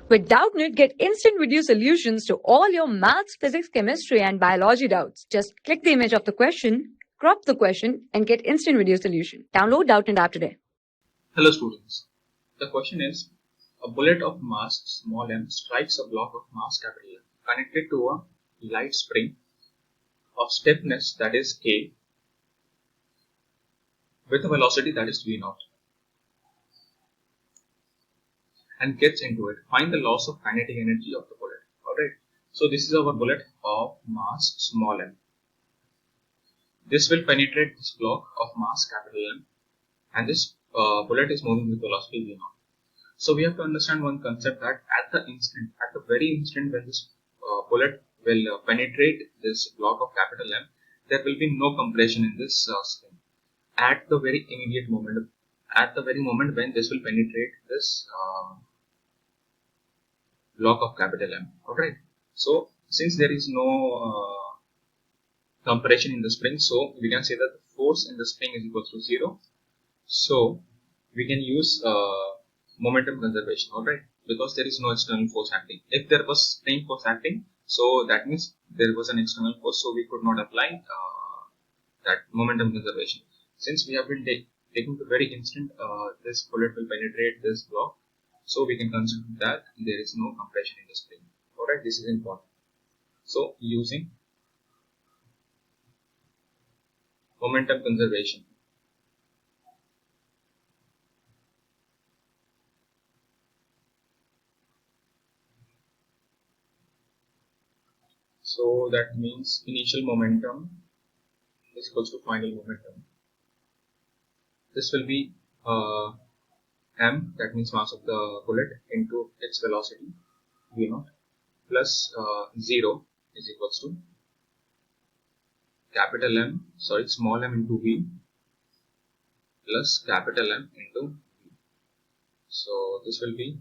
With Doubtnut, get instant video solutions to all your maths, physics, chemistry, and biology doubts. Just click the image of the question, crop the question, and get instant video solution. Download Doubtnut app today. Hello students. The question is, a bullet of mass small m strikes a block of mass capital M connected to a light spring of stiffness that is k with a velocity that is v naught and gets into it. Find the loss of kinetic energy of the bullet. Alright. So this is our bullet of mass small m. This will penetrate this block of mass capital M and this bullet is moving with velocity v naught. So we have to understand one concept that at the very instant when this bullet will penetrate this block of capital M, there will be no compression in this spring. At the very immediate moment, at the very moment when this will penetrate this block of capital M. Alright. So since there is no compression in the spring, so we can say that the force in the spring is equal to 0. So we can use momentum conservation, alright, because there is no external force acting. If there was spring force acting, so that means there was an external force, so we could not apply that momentum conservation. Since we have been taking the very instant this bullet will penetrate this block, so we can consider that there is no compression in the spring. Alright, this is important. So using momentum conservation, so that means initial momentum is equals to final momentum. This will be m, that means mass of the bullet, into its velocity v naught plus 0 is equals to small m into v plus capital M into v. So this will be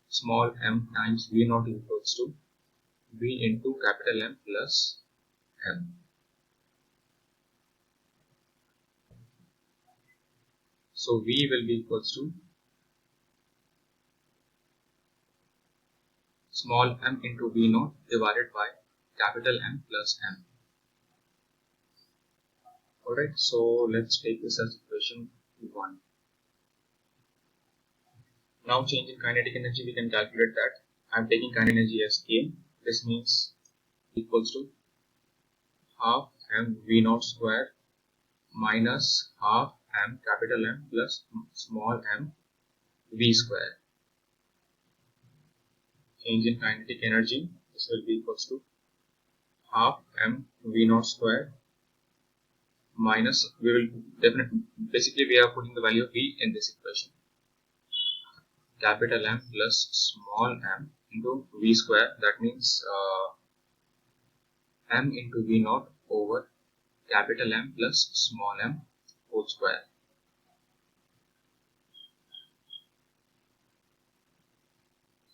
small m times v naught equals to v into capital M plus m. So v will be equals to small m into v naught divided by capital M plus m. Alright, so let's take this as equation 1. Now change in kinetic energy, we can calculate that. I am taking kinetic energy as k. This means equals to half m v naught square minus half m capital M plus small m v square. Change in kinetic energy, this will be equals to half m v naught square minus, basically we are putting the value of v in this equation, capital M plus small m into v square, that means m into v naught over capital M plus small m whole square.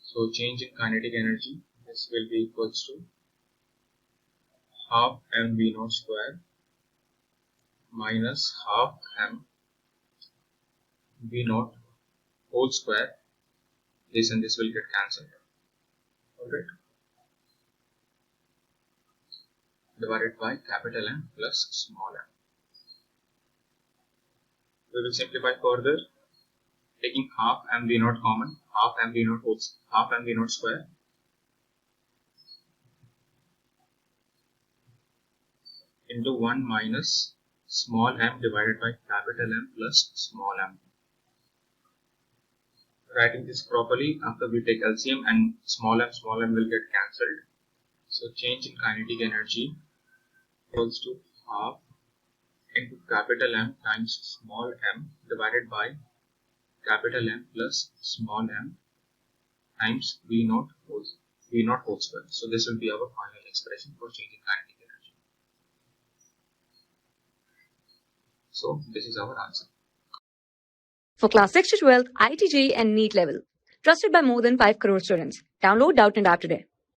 So change in kinetic energy, this will be equals to half m v naught square minus half m v naught whole square. This and this will get cancelled. Alright. Divided by capital M plus small m. We will simplify further, taking half m v naught common, half m v naught square into 1 minus small m divided by capital M plus small m. Writing this properly, after we take LCM and small m will get cancelled. So change in kinetic energy equals to half into capital M times small m divided by capital M plus small m times v naught whole square. So this will be our final expression for change in kinetic energy. So this is our answer. For class 6 to 12, IIT JEE and NEET level. Trusted by more than 5 crore students. Download Doubtnut app today.